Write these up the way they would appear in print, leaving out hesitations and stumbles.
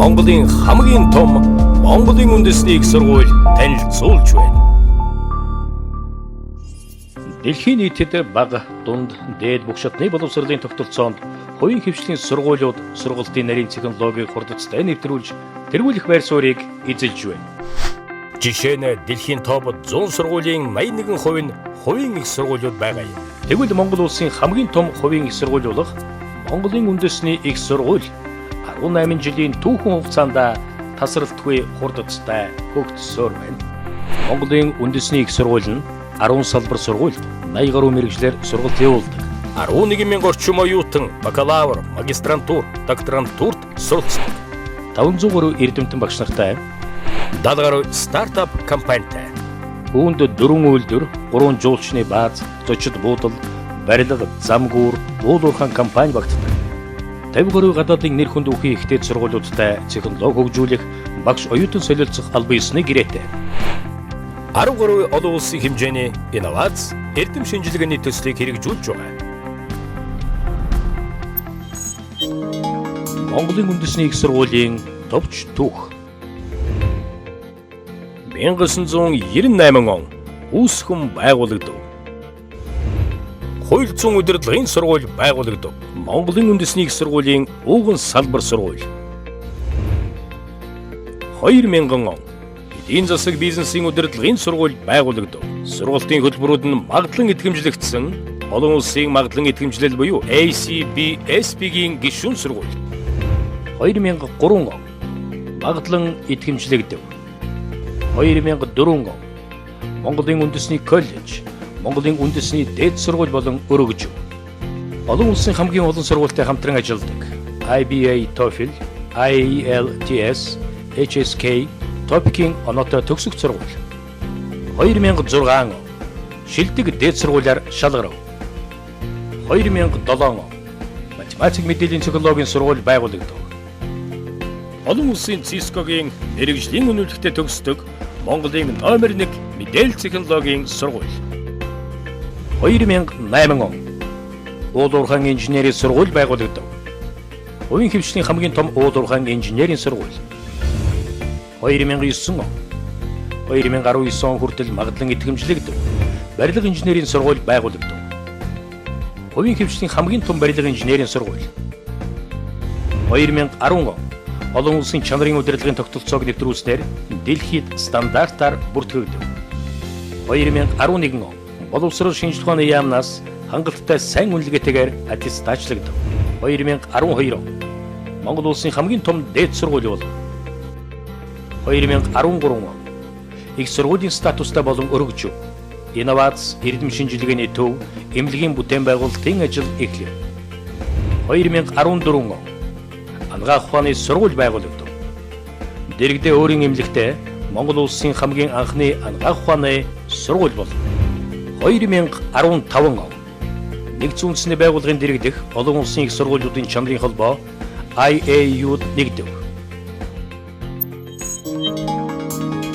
Монголын хамгийн том Монголын үндэсний их сургууль танилцуулж байна. Дэлхийн нийтэд бага, дунд, дээд бүх шатны боловсролын тогтолцоонд хувийн хөгжлийн сургуулиуд сургалтын нарийн технологиг хурдцтай нэвтрүүлж тэргүүлэх байр суурийг эзэлж байна. Жишээ нь дэлхийн топ 100 сургуулийн 81% нь хувийн их сургуулиуд байгаа юм. Тэгвэл Монгол улсын хамгийн том хувийн их сургууль болох Монголын үндэсний их сургууль 18 жилийн түүхэн хугацаанд тасралтгүй хурдцтай хөгжсөөр байна. Монголын үндэсний их сургууль нь 10 салбар сургуульд 80 гаруй мэргэжлэр сургалт явуулдаг. 11,000 орчим оюутан бакалавр, магистрантур, докторантурт суралцдаг. 500 гаруй эрдэмтэн багш нартай 70 гаруй стартап компанитай. Үүнд 4 үйлдвэр, 3 жуулчны бааз, зочид буудал, барилга, замгуур, уулуурхаан компани багтдаг. 50 гаруй гадаадын нэр хүнд үхий ихтэй сургуулиудтай технологи хөгжүүлэх багш оюутан солилцох албан ёсны гэрээтэй. 10 гаруй олон улсын хэмжээний инновац, эрдэм шинжилгээний төслийг хэрэгжүүлж байгаа. Монголын үндэсний их сургуулийн товч түүх 1998 он үүсгэн байгуулагдав. Хууль зүйн удирдлагын сургууль байгуулагдав. Монголын үндэсний их сургуулийн ууган салбар сургууль. 2000 он эдийн засаг бизнесийн удирдлагын сургууль байгуулагдав. Сургалтын хөтөлбөрүүд нь магадлан идэвхжлэгдсэн олон улсын магадлан идэвхжлэл буюу ACBSP-гийн гишүүн сургууль. 2003 он магадлан идэвхжлэгдэв. 2004 он Монголын үндэсний коллеж, Монголын үндэсний дээд сургууль болон өргөжөв. Олон улсын хамгийн олон сургуультай хамтран ажилладаг. IBA TOEFL, IELTS, HSK, TOPIK-ийн оноотой төгсөх сургууль. 2006 он шилдэг дээд сургуулиар шалгарав. 2007 он математик мэдээллийн технологийн сургууль байгуулагдав. Олон улсын Cisco-гийн мэргэжлийн үнэлгээтэй төгсдөг Монголын номер 1 мэдээлэл технологийн сургууль. 2008 он уулуурхаан инженерийн сургууль байгуулагдав. Хувийн хөгжлийн хамгийн том уулуурхаан инженерийн сургууль. 2009 он 2019 он хүртэл магадлан идэвхжлэгдэв. Барилга инженерийн сургууль байгуулагдав. Хувийн хөгжлийн хамгийн том барилга инженерийн сургууль. 2010 он олон улсын чанарын удирдлагын тогтолцоог нэвтрүүлснээр дэлхийд стандартаар бүртгэгдэв. 2011 он боловсрол шинжилгээ ухааны яамнаас хангалттай сайн үнэлгээтэйгээр аттестачлагдав. 2012 он Монгол улсын хамгийн том дээд сургууль болов. 2013 он их сургуулийн статустай болон өргөжөв. Инновац, эрдэм шинжилгээний төв, эмнэлгийн бүтээн байгуулалтын ажил эхлэв. 2014 он анагаах ухааны сургууль байгуулагдав. Дэрэгдээ өөрийн эмнэлэгтэй Монгол улсын хамгийн анхны анагаах ухааны сургууль болов. 2015 он Нэгдсэн үндэсний байгууллагын дэргэдэх олон улсын их сургуулиудын чанарын холбоо IAU-д нэгдэв.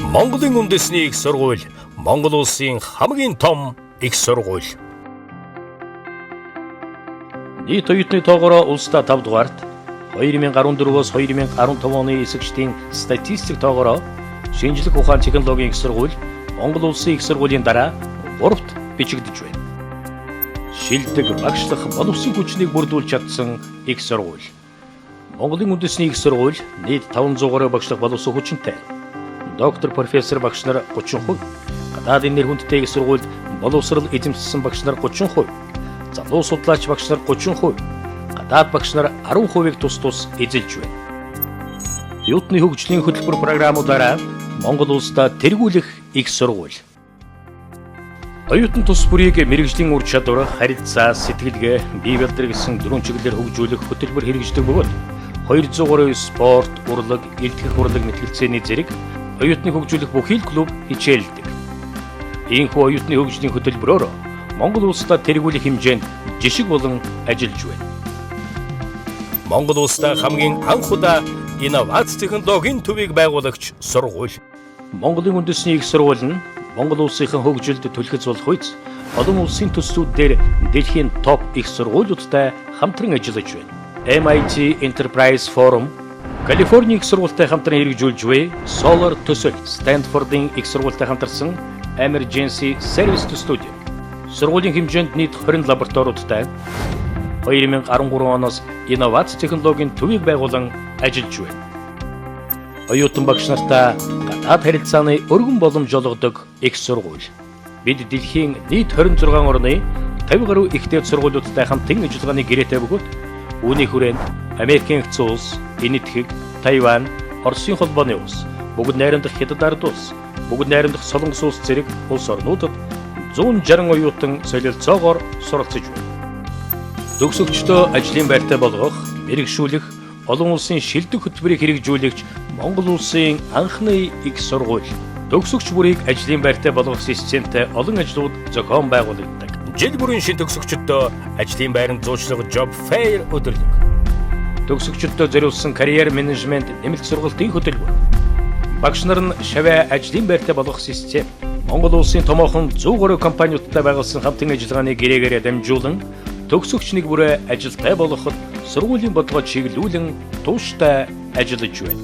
Монголын үндэсний их сургууль Монгол улсын хамгийн том их сургууль. Нийт оюутны тоогоор улсдаа 5 дугаарт 2014-өөс 2015 оны эсэгчдийн статистик тоогоор шинжлэх ухаан технологийн их сургууль Монгол улсын их сургуулийн дараа 3-т бичигдэж байна. Шилдэг багшлах боловсон хүчнийг бүрдүүлж чадсан их сургууль. Монголын үндэсний их сургууль нийт 500 гаруй багшлах боловсон хүчинтэй. Доктор, профессор багш нар 30%, гадаадын нэр хүндтэй их сургуульд боловсрол эзэмшсэн багш нар 30%, залуу судлаач багш нар 30%, гадаад багш нар 10%-ийг тус эзэлж байна. Оюутны хөгжлийн хөтөлбөр програмуудаараа Монгол улсдаа тэргүүлэх их сургууль. Оюутан тус бүрийг мэргэжлийн ур чадвар, харилцаа, сэтгэлгээ, бие бэлдэр гэсэн 4 чиглэлээр хөгжүүлэх хөтөлбөр хэрэгждэг бөгөөд 200 гаруй спорт, урлаг, элтгэх урлаг мэтгэлцээний зэрэг оюутныг хөгжүүлэх бүхий л клуб хичээлдэг. Ийхүү оюутны хөгжлийн хөтөлбөрөөр Монгол улсдаа тэргүүлэх хэмжээнд жишг болон ажиллаж байна. Монгол улсдаа хамгийн анх удаа инновац технологийн төвийг байгуулагч сургууль. Монголын үндэсний их сургууль нь Монгол улсынхан хөгжилд түлхэц болох үед олон улсын төслүүд дээр дэлхийн топ их сургуулиудтай хамтран ажиллаж байна. MIT Enterprise Forum, Калифорни их сургуультай хамтран хэрэгжүүлж буй Solar төсөл, Stanford-ын их сургуультай хамтарсан Emergency Service Studio. Сургуулийн хэмжээнд нийт 20 лабораториудтай 2013 оноос инновац технологийн төвийг байгуулан ажиллаж байна. Оюутан багш нартай гадаад харилцааны өргөн боломж олгодог их сургууль. Бид дэлхийн нийт 26 орны 50 гаруй ихтэй сургуулиудтай хамтын ажиллагааны гэрээтэй бөгөөд үүний хүрээнд Америкийн нэгдсэн улс, Энэтхэг, Тайван, Оросын холбооны улс, бүгд найрамдах Хятад ард улс, бүгд найрамдах Солонгос улс зэрэг улс орнуудад 160 оюутан солилцоогоор суралцж байна. Төгсөгчдөө ажлын байртай болгох, мэрэгшүүлэх, олон улсын шилдэг хөтөлбөрийг хэрэгжүүлэгч Монгол улсын анхны их сургууль. Төгсөгч бүрийг ажлын байртай болгох системтэй олон ажлууд зохион байгуулагддаг. Жил бүрийн шин төгсөгчдөө ажлын байранд зуучлах Job Fair өдөрлөг. Төгсөгчдөө зориулсан карьер менежмент нэмэлт сургалтын хөтөлбөр. Багш нар нь шавья ажлын байртай болгох систем. Монгол улсын томоохон 100 гаруй компаниудтай байгуулсан хамтын ажиллагааны гэрээгээр дамжуулан төгсөгч нэг бүрээ ажилтай болгоход сургуулийн бодлогоо чиглүүлэн тууштай ажиллаж байна.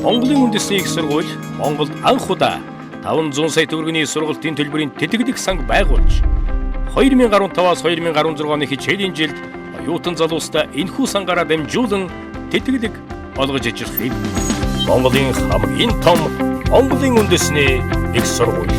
Монголын үндэсний их сургууль Монголд анх удаа 500 сая төгрөгийн сургалтын төлбөрийн тэтгэлэг санг байгуулж 2015-аас 2016 оны хичээлийн жилд оюутан залуустай энэхүү сангаараа дамжуулан тэтгэлэг олгож ажиллахыг Монголын хамгийн том Монголын үндэсний их сургууль